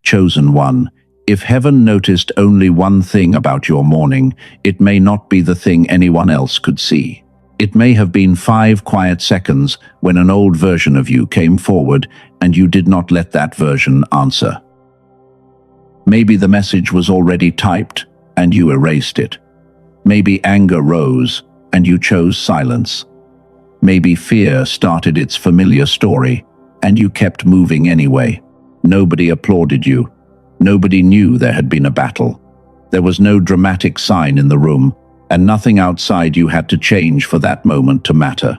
Chosen one, if heaven noticed only one thing about your morning, it may not be the thing anyone else could see. It may have been 5 quiet seconds when an old version of you came forward and you did not let that version answer. Maybe the message was already typed and you erased it. Maybe anger rose and you chose silence. Maybe fear started its familiar story and you kept moving anyway. Nobody applauded you. Nobody knew there had been a battle. There was no dramatic sign in the room, and nothing outside you had to change for that moment to matter.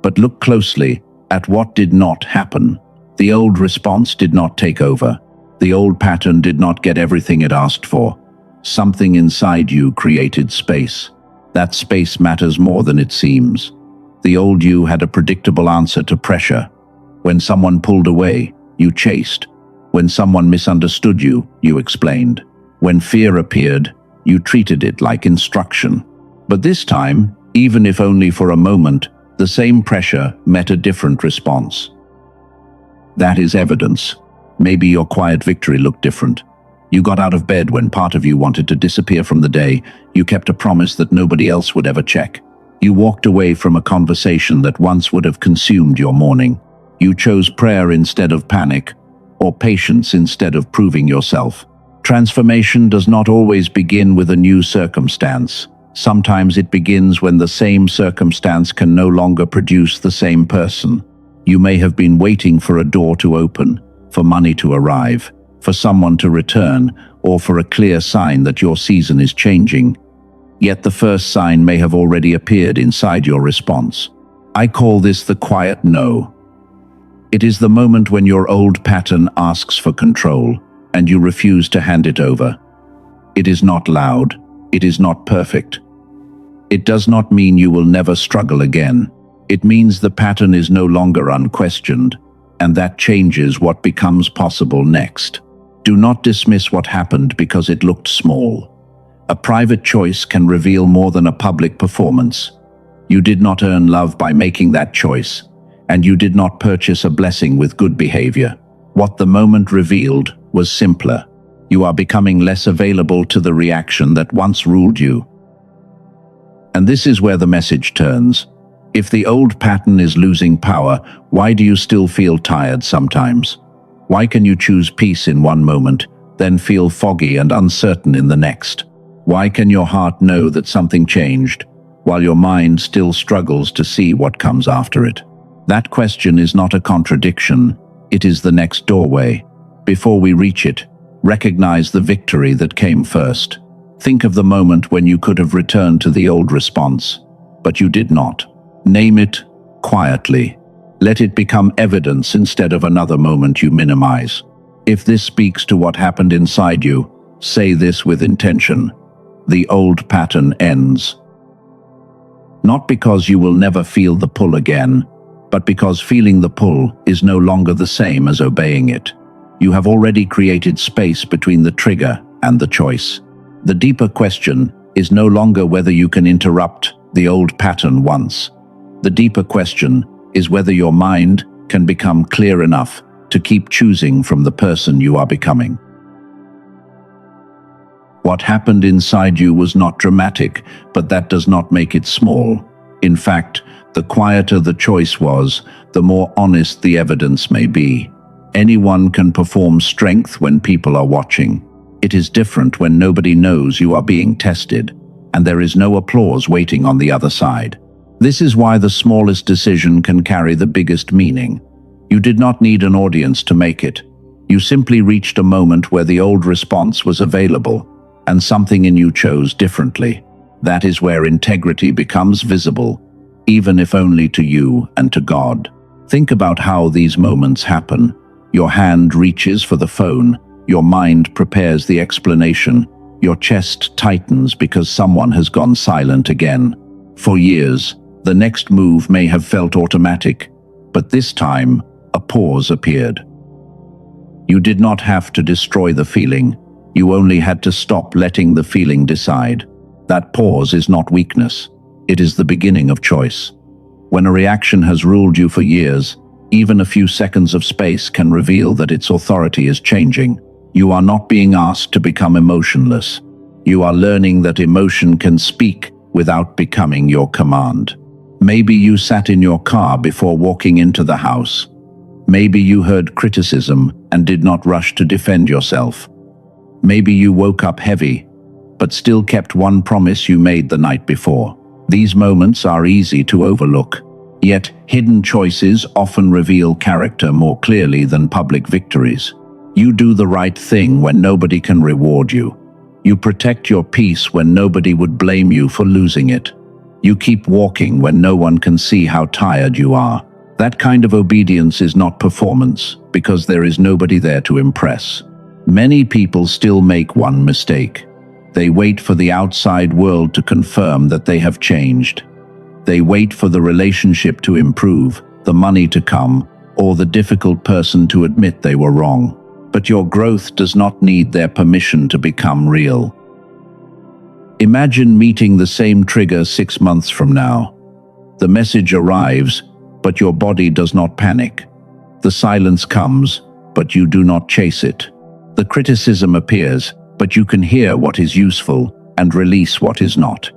But look closely at what did not happen. The old response did not take over. The old pattern did not get everything it asked for. Something inside you created space. That space matters more than it seems. The old you had a predictable answer to pressure. When someone pulled away, you chased. When someone misunderstood you, you explained. When fear appeared, you treated it like instruction. But this time, even if only for a moment, the same pressure met a different response. That is evidence. Maybe your quiet victory looked different. You got out of bed when part of you wanted to disappear from the day. You kept a promise that nobody else would ever check. You walked away from a conversation that once would have consumed your morning. You chose prayer instead of panic, or patience instead of proving yourself. Transformation does not always begin with a new circumstance. Sometimes it begins when the same circumstance can no longer produce the same person. You may have been waiting for a door to open, for money to arrive, for someone to return, or for a clear sign that your season is changing. Yet the first sign may have already appeared inside your response. I call this the quiet no. It is the moment when your old pattern asks for control, and you refuse to hand it over. It is not loud. It is not perfect. It does not mean you will never struggle again. It means the pattern is no longer unquestioned, and that changes what becomes possible next. Do not dismiss what happened because it looked small. A private choice can reveal more than a public performance. You did not earn love by making that choice, and you did not purchase a blessing with good behavior. What the moment revealed was simpler. You are becoming less available to the reaction that once ruled you. And this is where the message turns. If the old pattern is losing power, why do you still feel tired sometimes? Why can you choose peace in one moment, then feel foggy and uncertain in the next? Why can your heart know that something changed, while your mind still struggles to see what comes after it? That question is not a contradiction. It is the next doorway. Before we reach it, recognize the victory that came first. Think of the moment when you could have returned to the old response, but you did not. Name it quietly. Let it become evidence instead of another moment you minimize. If this speaks to what happened inside you, say this with intention. The old pattern ends. Not because you will never feel the pull again, but because feeling the pull is no longer the same as obeying it. You have already created space between the trigger and the choice. The deeper question is no longer whether you can interrupt the old pattern once. The deeper question is whether your mind can become clear enough to keep choosing from the person you are becoming. What happened inside you was not dramatic, but that does not make it small. In fact, the quieter the choice was, the more honest the evidence may be. Anyone can perform strength when people are watching. It is different when nobody knows you are being tested, and there is no applause waiting on the other side. This is why the smallest decision can carry the biggest meaning. You did not need an audience to make it. You simply reached a moment where the old response was available, and something in you chose differently. That is where integrity becomes visible, even if only to you and to God. Think about how these moments happen. Your hand reaches for the phone, your mind prepares the explanation, your chest tightens because someone has gone silent again. For years, the next move may have felt automatic, but this time, a pause appeared. You did not have to destroy the feeling. You only had to stop letting the feeling decide. That pause is not weakness. It is the beginning of choice. When a reaction has ruled you for years, even a few seconds of space can reveal that its authority is changing. You are not being asked to become emotionless. You are learning that emotion can speak without becoming your command. Maybe you sat in your car before walking into the house. Maybe you heard criticism and did not rush to defend yourself. Maybe you woke up heavy, but still kept one promise you made the night before. These moments are easy to overlook. Yet, hidden choices often reveal character more clearly than public victories. You do the right thing when nobody can reward you. You protect your peace when nobody would blame you for losing it. You keep walking when no one can see how tired you are. That kind of obedience is not performance, because there is nobody there to impress. Many people still make one mistake. They wait for the outside world to confirm that they have changed. They wait for the relationship to improve, the money to come, or the difficult person to admit they were wrong. But your growth does not need their permission to become real. Imagine meeting the same trigger 6 months from now. The message arrives, but your body does not panic. The silence comes, but you do not chase it. The criticism appears, but you can hear what is useful and release what is not.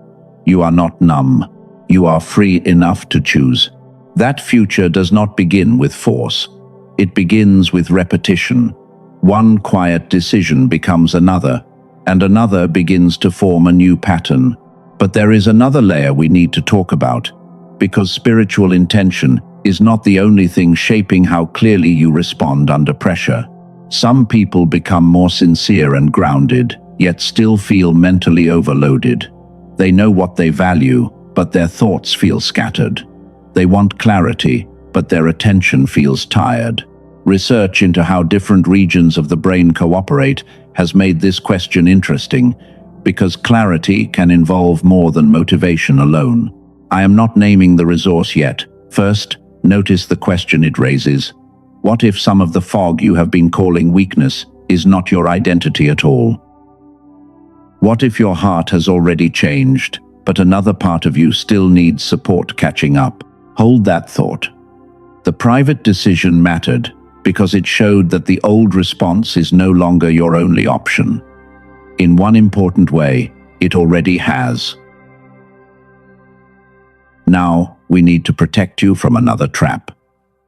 You are not numb. You are free enough to choose. That future does not begin with force. It begins with repetition. One quiet decision becomes another, and another begins to form a new pattern. But there is another layer we need to talk about, because spiritual intention is not the only thing shaping how clearly you respond under pressure. Some people become more sincere and grounded, yet still feel mentally overloaded. They know what they value, but their thoughts feel scattered. They want clarity, but their attention feels tired. Research into how different regions of the brain cooperate has made this question interesting, because clarity can involve more than motivation alone. I am not naming the resource yet. First, notice the question it raises. What if some of the fog you have been calling weakness is not your identity at all? What if your heart has already changed, but another part of you still needs support catching up? Hold that thought. The private decision mattered because it showed that the old response is no longer your only option. In one important way, it already has. Now, we need to protect you from another trap.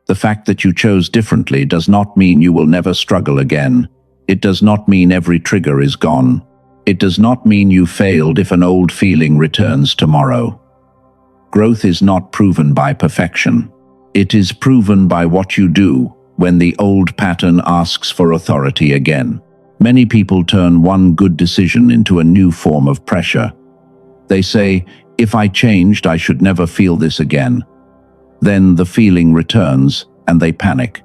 The fact that you chose differently does not mean you will never struggle again. It does not mean every trigger is gone. It does not mean you failed if an old feeling returns tomorrow. Growth is not proven by perfection. It is proven by what you do when the old pattern asks for authority again. Many people turn one good decision into a new form of pressure. They say, if I changed, I should never feel this again. Then the feeling returns, and they panic.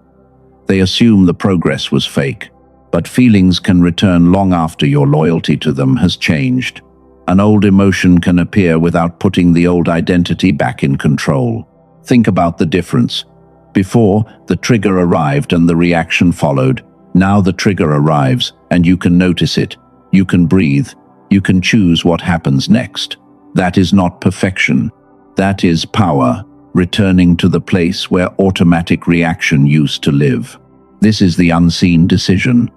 They assume the progress was fake. But feelings can return long after your loyalty to them has changed. An old emotion can appear without putting the old identity back in control. Think about the difference. Before, the trigger arrived and the reaction followed. Now the trigger arrives, and you can notice it. You can breathe. You can choose what happens next. That is not perfection. That is power, returning to the place where automatic reaction used to live. This is the unseen decision.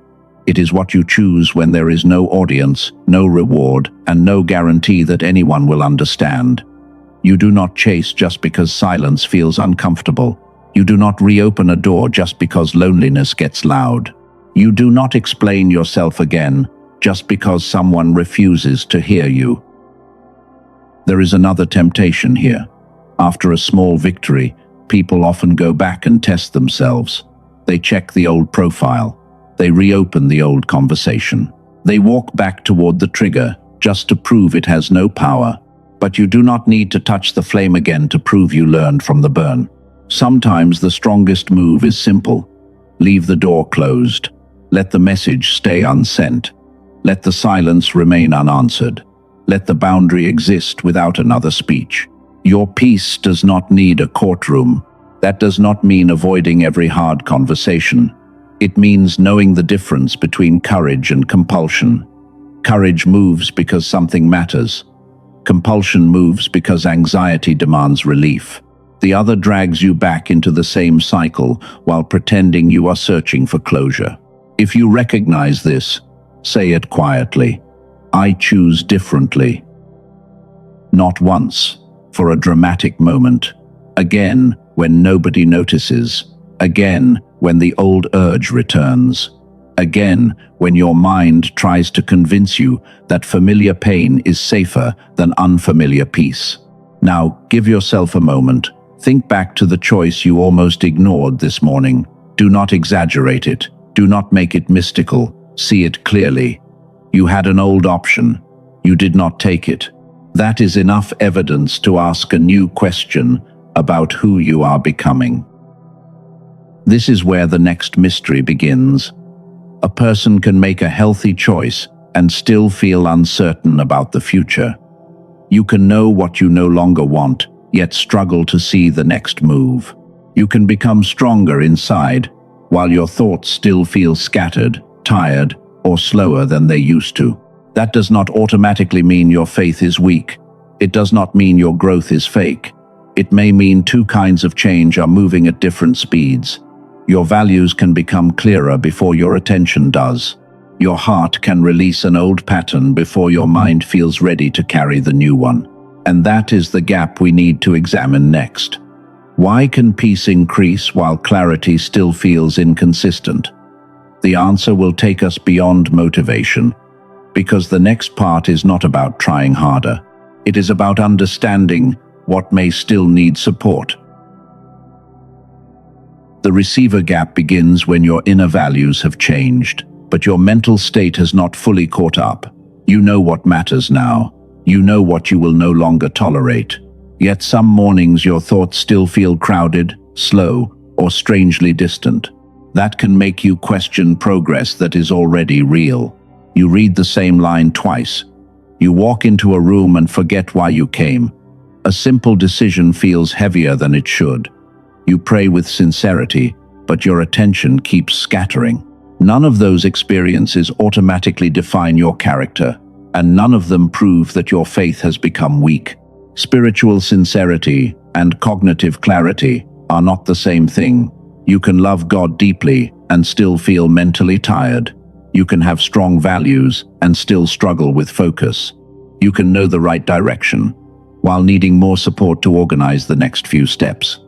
It is what you choose when there is no audience, no reward, and no guarantee that anyone will understand. You do not chase just because silence feels uncomfortable. You do not reopen a door just because loneliness gets loud. You do not explain yourself again just because someone refuses to hear you. There is another temptation here. After a small victory, people often go back and test themselves. They check the old profile. They reopen the old conversation. They walk back toward the trigger just to prove it has no power. But you do not need to touch the flame again to prove you learned from the burn. Sometimes the strongest move is simple. Leave the door closed. Let the message stay unsent. Let the silence remain unanswered. Let the boundary exist without another speech. Your peace does not need a courtroom. That does not mean avoiding every hard conversation. It means knowing the difference between courage and compulsion. Courage moves because something matters. Compulsion moves because anxiety demands relief. The other drags you back into the same cycle while pretending you are searching for closure. If you recognize this, say it quietly. I choose differently. Not once, for a dramatic moment. Again, when nobody notices. Again, when the old urge returns. Again, when your mind tries to convince you that familiar pain is safer than unfamiliar peace. Now, give yourself a moment. Think back to the choice you almost ignored this morning. Do not exaggerate it. Do not make it mystical. See it clearly. You had an old option. You did not take it. That is enough evidence to ask a new question about who you are becoming. This is where the next mystery begins. A person can make a healthy choice and still feel uncertain about the future. You can know what you no longer want, yet struggle to see the next move. You can become stronger inside, while your thoughts still feel scattered, tired, or slower than they used to. That does not automatically mean your faith is weak. It does not mean your growth is fake. It may mean two kinds of change are moving at different speeds. Your values can become clearer before your attention does. Your heart can release an old pattern before your mind feels ready to carry the new one. And that is the gap we need to examine next. Why can peace increase while clarity still feels inconsistent? The answer will take us beyond motivation, because the next part is not about trying harder. It is about understanding what may still need support. The receiver gap begins when your inner values have changed, but your mental state has not fully caught up. You know what matters now. You know what you will no longer tolerate. Yet some mornings your thoughts still feel crowded, slow, or strangely distant. That can make you question progress that is already real. You read the same line twice. You walk into a room and forget why you came. A simple decision feels heavier than it should. You pray with sincerity, but your attention keeps scattering. None of those experiences automatically define your character, and none of them prove that your faith has become weak. Spiritual sincerity and cognitive clarity are not the same thing. You can love God deeply and still feel mentally tired. You can have strong values and still struggle with focus. You can know the right direction, while needing more support to organize the next few steps.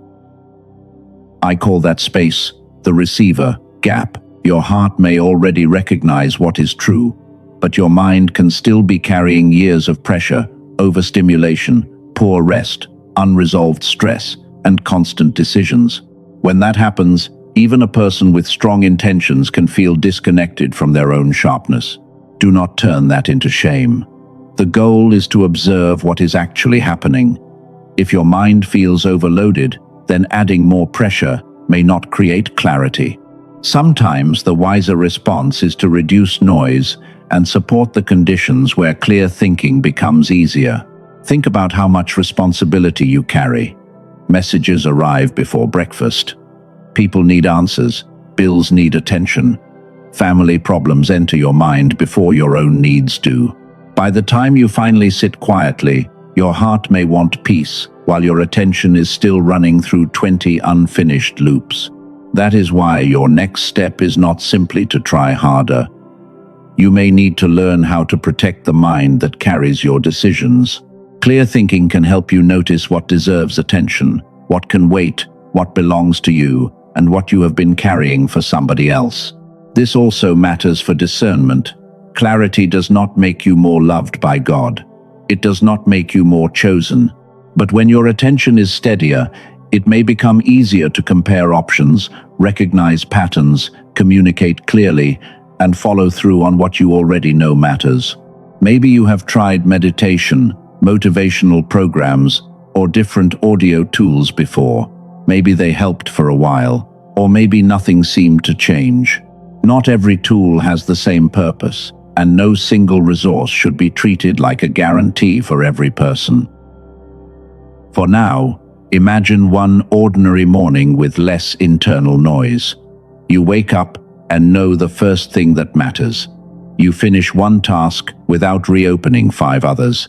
I call that space the receiver gap. Your heart may already recognize what is true, but your mind can still be carrying years of pressure, overstimulation, poor rest, unresolved stress, and constant decisions. When that happens, even a person with strong intentions can feel disconnected from their own sharpness. Do not turn that into shame. The goal is to observe what is actually happening. If your mind feels overloaded, then adding more pressure may not create clarity. Sometimes the wiser response is to reduce noise and support the conditions where clear thinking becomes easier. Think about how much responsibility you carry. Messages arrive before breakfast. People need answers. Bills need attention. Family problems enter your mind before your own needs do. By the time you finally sit quietly, your heart may want peace, while your attention is still running through 20 unfinished loops. That is why your next step is not simply to try harder. You may need to learn how to protect the mind that carries your decisions. Clear thinking can help you notice what deserves attention, what can wait, what belongs to you, and what you have been carrying for somebody else. This also matters for discernment. Clarity does not make you more loved by God. It does not make you more chosen. But when your attention is steadier, it may become easier to compare options, recognize patterns, communicate clearly, and follow through on what you already know matters. Maybe you have tried meditation, motivational programs, or different audio tools before. Maybe they helped for a while, or maybe nothing seemed to change. Not every tool has the same purpose, and no single resource should be treated like a guarantee for every person. For now, imagine one ordinary morning with less internal noise. You wake up and know the first thing that matters. You finish one task without reopening 5 others.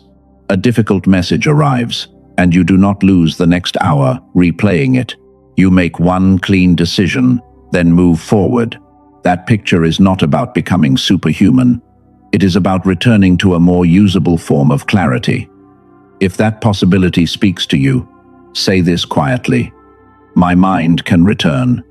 A difficult message arrives, and you do not lose the next hour replaying it. You make one clean decision, then move forward. That picture is not about becoming superhuman. It is about returning to a more usable form of clarity. If that possibility speaks to you, say this quietly: my mind can return.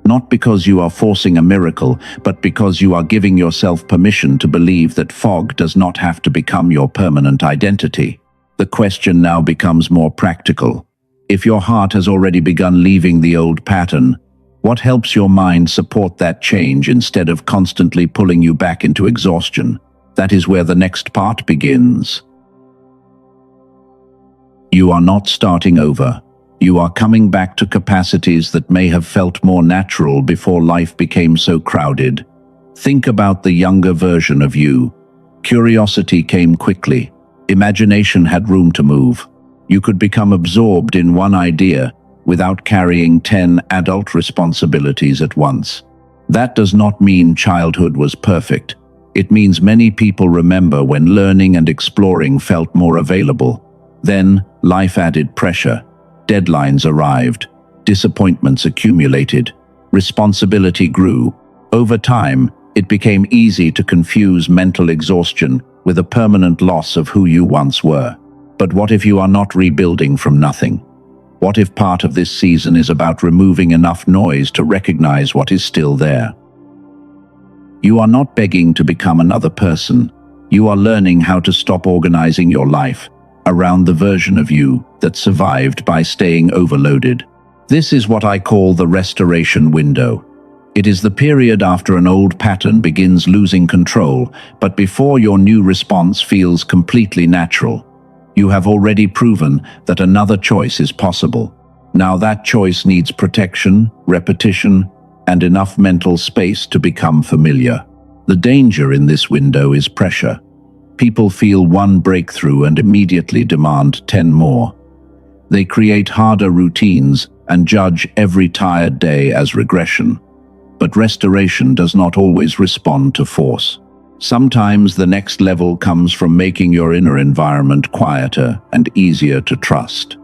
Not because you are forcing a miracle, but because you are giving yourself permission to believe that fog does not have to become your permanent identity. The question now becomes more practical. If your heart has already begun leaving the old pattern, what helps your mind support that change instead of constantly pulling you back into exhaustion? That is where the next part begins. You are not starting over. You are coming back to capacities that may have felt more natural before life became so crowded. Think about the younger version of you. Curiosity came quickly. Imagination had room to move. You could become absorbed in one idea without carrying 10 adult responsibilities at once. That does not mean childhood was perfect. It means many people remember when learning and exploring felt more available. Then, life added pressure. Deadlines arrived. Disappointments accumulated. Responsibility grew. Over time, it became easy to confuse mental exhaustion with a permanent loss of who you once were. But what if you are not rebuilding from nothing? What if part of this season is about removing enough noise to recognize what is still there? You are not begging to become another person. You are learning how to stop organizing your life around the version of you that survived by staying overloaded. This is what I call the restoration window. It is the period after an old pattern begins losing control, but before your new response feels completely natural. You have already proven that another choice is possible. Now that choice needs protection, repetition, and enough mental space to become familiar. The danger in this window is pressure. People feel one breakthrough and immediately demand 10 more. They create harder routines and judge every tired day as regression. But restoration does not always respond to force. Sometimes the next level comes from making your inner environment quieter and easier to trust.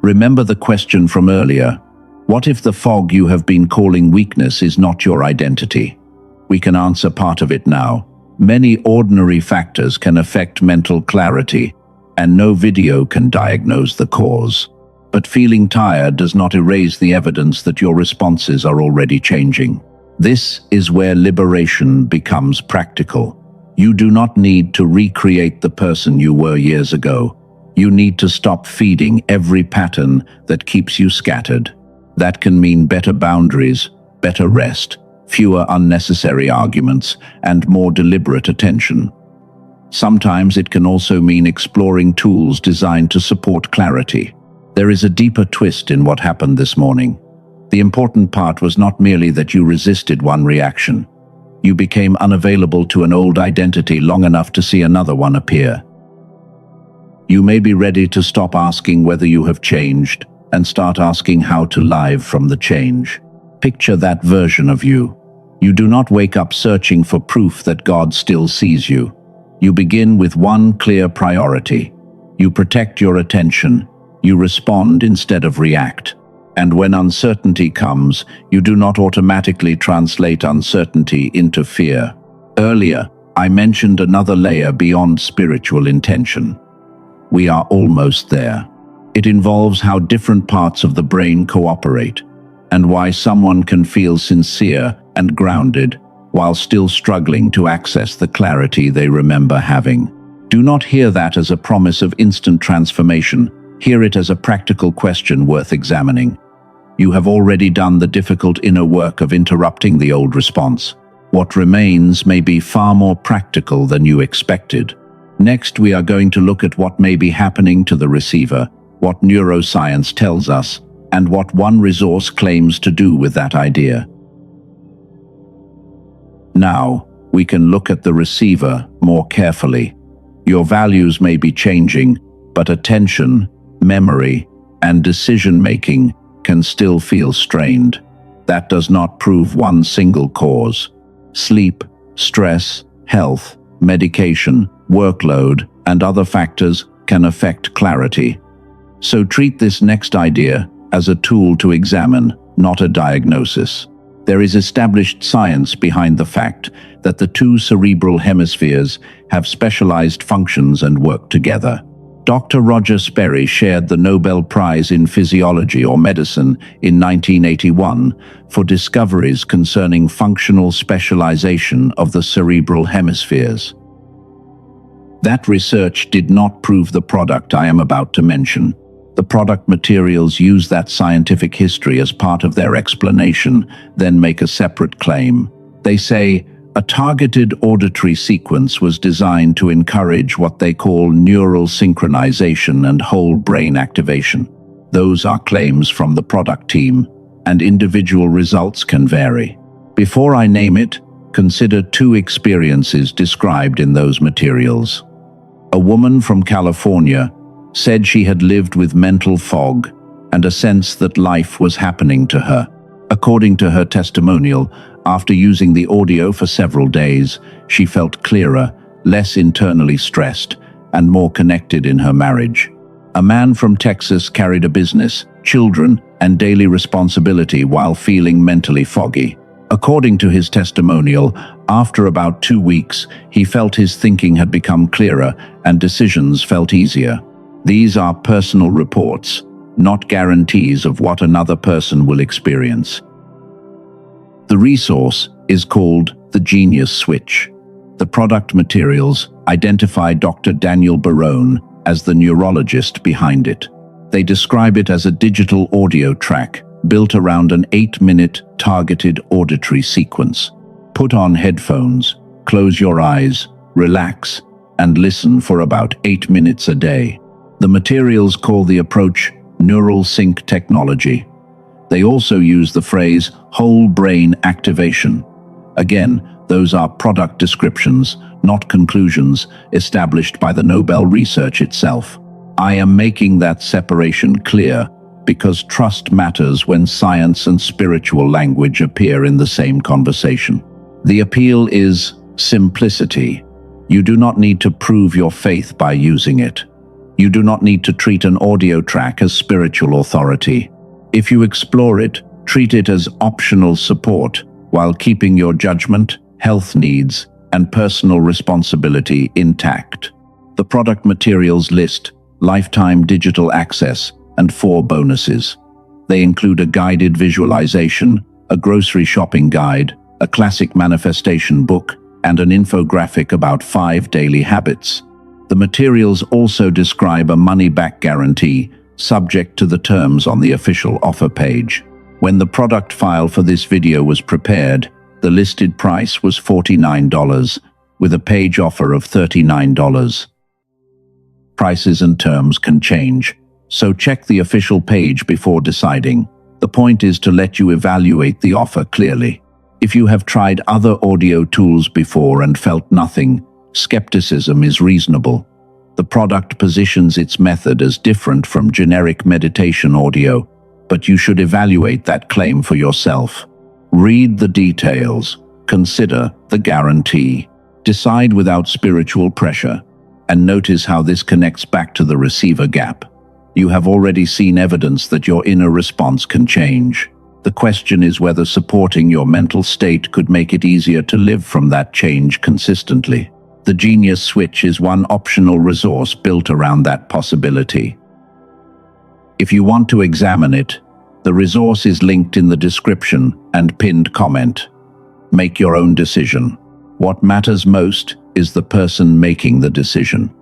Remember the question from earlier: what if the fog you have been calling weakness is not your identity? We can answer part of it now. Many ordinary factors can affect mental clarity, and no video can diagnose the cause. But feeling tired does not erase the evidence that your responses are already changing. This is where liberation becomes practical. You do not need to recreate the person you were years ago. You need to stop feeding every pattern that keeps you scattered. That can mean better boundaries, better rest, fewer unnecessary arguments, and more deliberate attention. Sometimes it can also mean exploring tools designed to support clarity. There is a deeper twist in what happened this morning. The important part was not merely that you resisted one reaction. You became unavailable to an old identity long enough to see another one appear. You may be ready to stop asking whether you have changed and start asking how to live from the change. Picture that version of you. You do not wake up searching for proof that God still sees you. You begin with one clear priority. You protect your attention. You respond instead of react. And when uncertainty comes, you do not automatically translate uncertainty into fear. Earlier, I mentioned another layer beyond spiritual intention. We are almost there. It involves how different parts of the brain cooperate, and why someone can feel sincere and grounded while still struggling to access the clarity they remember having. Do not hear that as a promise of instant transformation. Hear it as a practical question worth examining. You have already done the difficult inner work of interrupting the old response. What remains may be far more practical than you expected. Next, we are going to look at what may be happening to the receiver, what neuroscience tells us, and what one resource claims to do with that idea. Now, we can look at the receiver more carefully. Your values may be changing, but attention, memory, and decision-making can still feel strained. That does not prove one single cause. Sleep, stress, health, medication, workload, and other factors can affect clarity. So treat this next idea as a tool to examine, not a diagnosis. There is established science behind the fact that the two cerebral hemispheres have specialized functions and work together. Dr. Roger Sperry shared the Nobel Prize in Physiology or Medicine in 1981 for discoveries concerning functional specialization of the cerebral hemispheres. That research did not prove the product I am about to mention. The product materials use that scientific history as part of their explanation, then make a separate claim. They say, a targeted auditory sequence was designed to encourage what they call neural synchronization and whole brain activation. Those are claims from the product team, and individual results can vary. Before I name it, consider two experiences described in those materials. A woman from California said she had lived with mental fog and a sense that life was happening to her. According to her testimonial, after using the audio for several days, she felt clearer, less internally stressed, and more connected in her marriage. A man from Texas carried a business, children, and daily responsibility while feeling mentally foggy. According to his testimonial, after about 2 weeks, he felt his thinking had become clearer and decisions felt easier. These are personal reports, not guarantees of what another person will experience. The resource is called the Genius Switch. The product materials identify Dr. Daniel Barone as the neurologist behind it. They describe it as a digital audio track built around an 8-minute targeted auditory sequence. Put on headphones, close your eyes, relax, and listen for about 8 minutes a day. The materials call the approach neural sync technology. They also use the phrase whole brain activation. Again, those are product descriptions, not conclusions established by the Nobel research itself. I am making that separation clear because trust matters when science and spiritual language appear in the same conversation. The appeal is simplicity. You do not need to prove your faith by using it. You do not need to treat an audio track as spiritual authority. If you explore it, treat it as optional support while keeping your judgment, health needs, and personal responsibility intact. The product materials list lifetime digital access and 4 bonuses. They include a guided visualization, a grocery shopping guide, a classic manifestation book, and an infographic about 5 daily habits. The materials also describe a money-back guarantee, subject to the terms on the official offer page. When the product file for this video was prepared, the listed price was $49, with a page offer of $39. Prices and terms can change, so check the official page before deciding. The point is to let you evaluate the offer clearly. If you have tried other audio tools before and felt nothing, skepticism is reasonable. The product positions its method as different from generic meditation audio, but you should evaluate that claim for yourself. Read the details, consider the guarantee, decide without spiritual pressure, and notice how this connects back to the receiver gap. You have already seen evidence that your inner response can change. The question is whether supporting your mental state could make it easier to live from that change consistently. The Genius Switch is one optional resource built around that possibility. If you want to examine it, the resource is linked in the description and pinned comment. Make your own decision. What matters most is the person making the decision.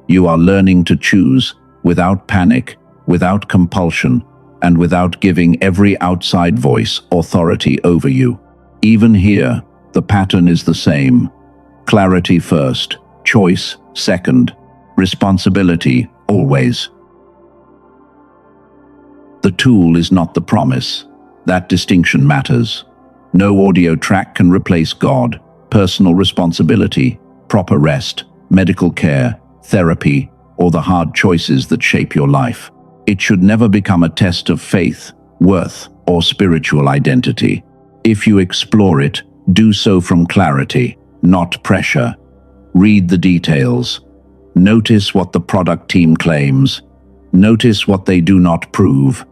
You are learning to choose without panic, without compulsion, and without giving every outside voice authority over you. Even here, the pattern is the same. Clarity first, choice second, responsibility always. The tool is not the promise. That distinction matters. No audio track can replace God, personal responsibility, proper rest, medical care, therapy, or the hard choices that shape your life. It should never become a test of faith, worth, or spiritual identity. If you explore it, do so from clarity, not pressure. Read the details. Notice what the product team claims. Notice what they do not prove.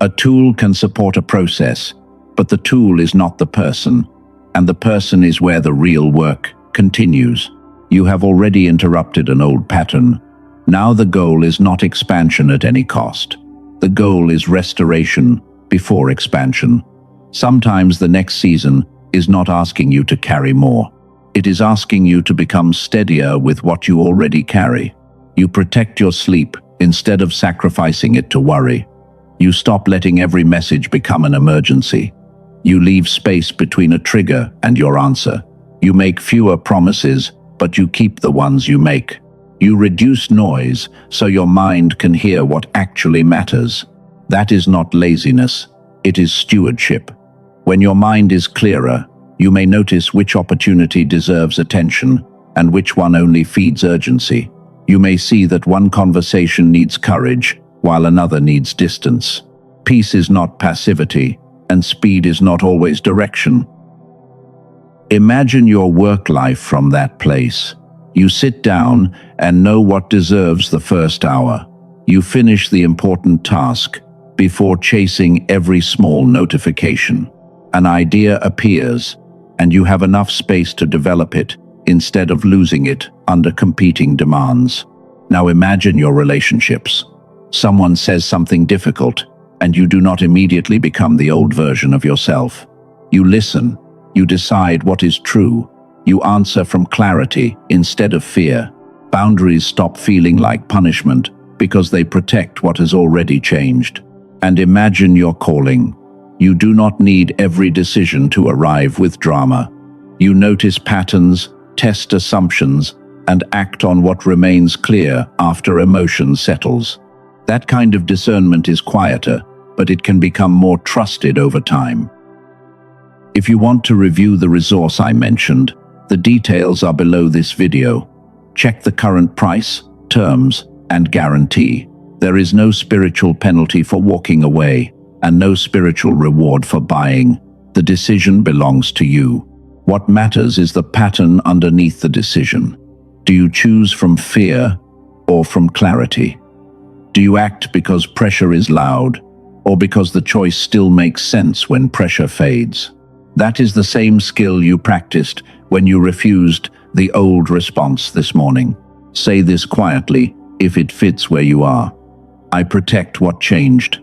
A tool can support a process, But the tool is not the person, and the person is where the real work continues. You have already interrupted an old pattern. Now the goal is not expansion at any cost. The goal is restoration before expansion. Sometimes the next season is not asking you to carry more. It is asking you to become steadier with what you already carry. You protect your sleep instead of sacrificing it to worry. You stop letting every message become an emergency. You leave space between a trigger and your answer. You make fewer promises, but you keep the ones you make. You reduce noise so your mind can hear what actually matters. That is not laziness, it is stewardship. When your mind is clearer, you may notice which opportunity deserves attention and which one only feeds urgency. You may see that one conversation needs courage while another needs distance. Peace is not passivity, and speed is not always direction. Imagine your work life from that place. You sit down and know what deserves the first hour. You finish the important task before chasing every small notification. An idea appears, and you have enough space to develop it instead of losing it under competing demands. Now imagine your relationships. Someone says something difficult, and you do not immediately become the old version of yourself. You listen. You decide what is true. You answer from clarity instead of fear. Boundaries stop feeling like punishment because they protect what has already changed. And imagine your calling. You do not need every decision to arrive with drama. You notice patterns, test assumptions, and act on what remains clear after emotion settles. That kind of discernment is quieter, but it can become more trusted over time. If you want to review the resource I mentioned, the details are below this video. Check the current price, terms, and guarantee. There is no spiritual penalty for walking away, and no spiritual reward for buying. The decision belongs to you. What matters is the pattern underneath the decision. Do you choose from fear or from clarity? Do you act because pressure is loud, or because the choice still makes sense when pressure fades? That is the same skill you practiced when you refused the old response this morning. Say this quietly if it fits where you are. I protect what changed.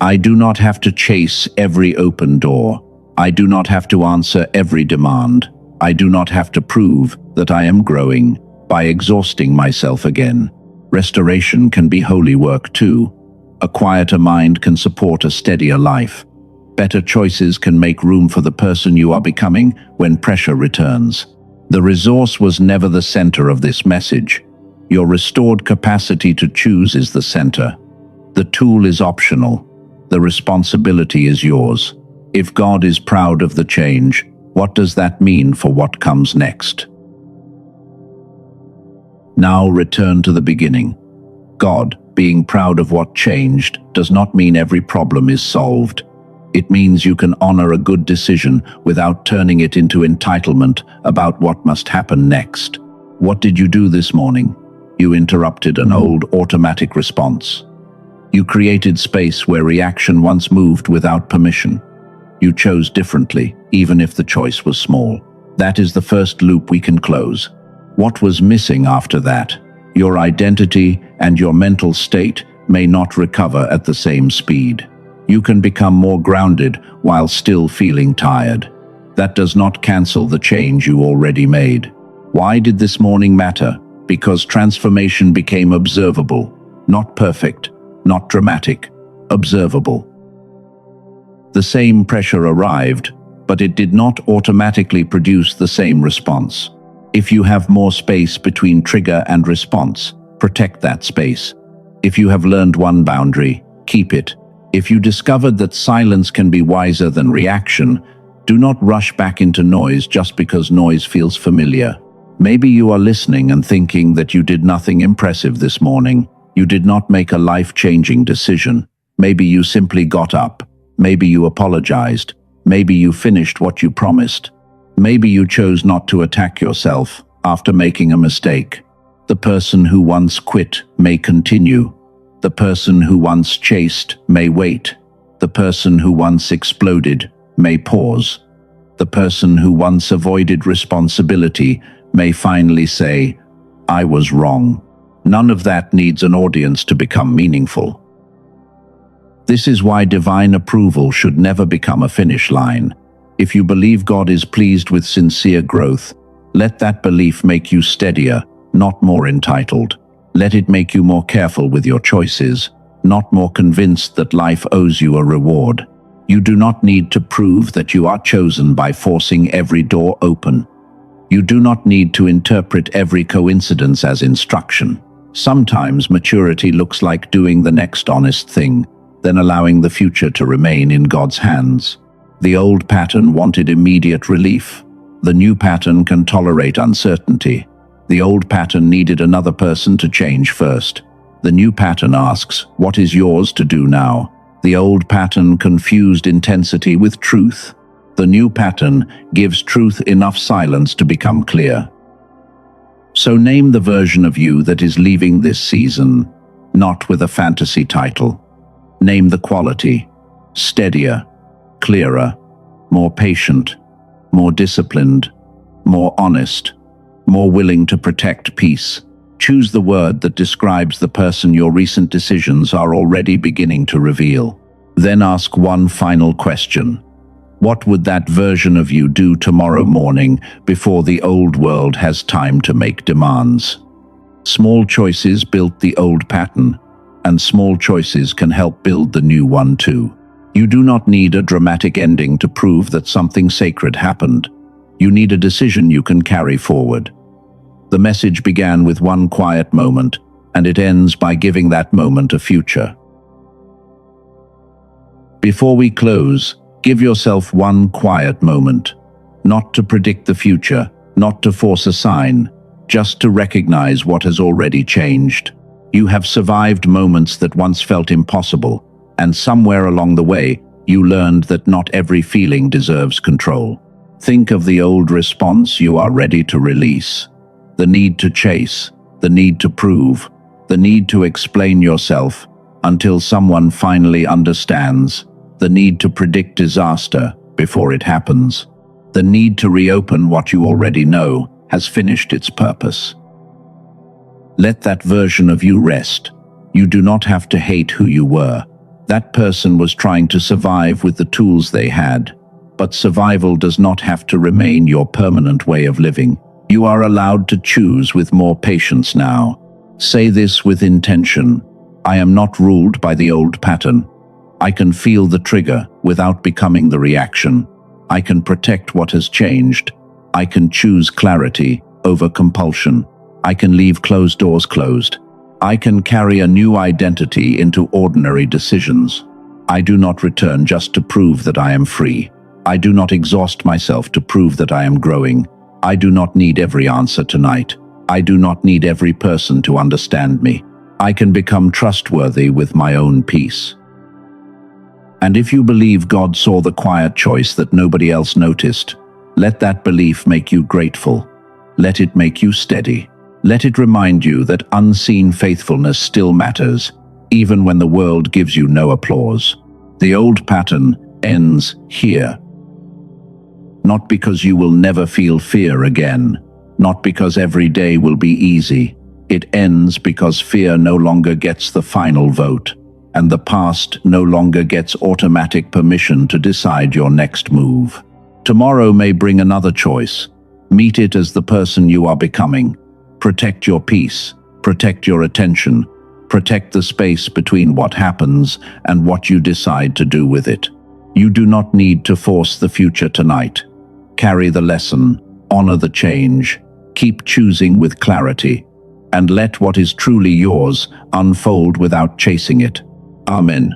I do not have to chase every open door. I do not have to answer every demand. I do not have to prove that I am growing by exhausting myself again. Restoration can be holy work too. A quieter mind can support a steadier life. Better choices can make room for the person you are becoming when pressure returns. The resource was never the center of this message. Your restored capacity to choose is the center. The tool is optional. The responsibility is yours. If God is proud of the change, what does that mean for what comes next? Now return to the beginning. God, being proud of what changed, does not mean every problem is solved. It means you can honor a good decision without turning it into entitlement about what must happen next. What did you do this morning? You interrupted an old automatic response. You created space where reaction once moved without permission. You chose differently, even if the choice was small. That is the first loop we can close. What was missing after that? Your identity and your mental state may not recover at the same speed. You can become more grounded while still feeling tired. That does not cancel the change you already made. Why did this morning matter? Because transformation became observable, not perfect, not dramatic, observable. The same pressure arrived, but it did not automatically produce the same response. If you have more space between trigger and response, protect that space. If you have learned one boundary, keep it. If you discovered that silence can be wiser than reaction, do not rush back into noise just because noise feels familiar. Maybe you are listening and thinking that you did nothing impressive this morning. You did not make a life-changing decision. Maybe you simply got up. Maybe you apologized. Maybe you finished what you promised. Maybe you chose not to attack yourself after making a mistake. The person who once quit may continue. The person who once chased may wait. The person who once exploded may pause. The person who once avoided responsibility may finally say, "I was wrong." None of that needs an audience to become meaningful. This is why divine approval should never become a finish line. If you believe God is pleased with sincere growth, let that belief make you steadier, not more entitled. Let it make you more careful with your choices, not more convinced that life owes you a reward. You do not need to prove that you are chosen by forcing every door open. You do not need to interpret every coincidence as instruction. Sometimes maturity looks like doing the next honest thing, then allowing the future to remain in God's hands. The old pattern wanted immediate relief. The new pattern can tolerate uncertainty. The old pattern needed another person to change first. The new pattern asks, "What is yours to do now?" The old pattern confused intensity with truth. The new pattern gives truth enough silence to become clear. So name the version of you that is leaving this season, not with a fantasy title. Name the quality: steadier, clearer, more patient, more disciplined, more honest, more willing to protect peace. Choose the word that describes the person your recent decisions are already beginning to reveal. Then ask one final question. What would that version of you do tomorrow morning before the old world has time to make demands? Small choices built the old pattern, and small choices can help build the new one too. You do not need a dramatic ending to prove that something sacred happened. You need a decision you can carry forward. The message began with one quiet moment, and it ends by giving that moment a future. Before we close, give yourself one quiet moment, not to predict the future, not to force a sign, just to recognize what has already changed. You have survived moments that once felt impossible, and somewhere along the way, you learned that not every feeling deserves control. Think of the old response you are ready to release. The need to chase, the need to prove, the need to explain yourself until someone finally understands, the need to predict disaster before it happens. The need to reopen what you already know has finished its purpose. Let that version of you rest. You do not have to hate who you were. That person was trying to survive with the tools they had. But survival does not have to remain your permanent way of living. You are allowed to choose with more patience now. Say this with intention. I am not ruled by the old pattern. I can feel the trigger without becoming the reaction. I can protect what has changed. I can choose clarity over compulsion. I can leave closed doors closed. I can carry a new identity into ordinary decisions. I do not return just to prove that I am free. I do not exhaust myself to prove that I am growing. I do not need every answer tonight. I do not need every person to understand me. I can become trustworthy with my own peace. And if you believe God saw the quiet choice that nobody else noticed, let that belief make you grateful. Let it make you steady. Let it remind you that unseen faithfulness still matters, even when the world gives you no applause. The old pattern ends here. Not because you will never feel fear again, not because every day will be easy. It ends because fear no longer gets the final vote, and the past no longer gets automatic permission to decide your next move. Tomorrow may bring another choice. Meet it as the person you are becoming. Protect your peace, protect your attention, protect the space between what happens and what you decide to do with it. You do not need to force the future tonight. Carry the lesson, honor the change, keep choosing with clarity, and let what is truly yours unfold without chasing it. Amen.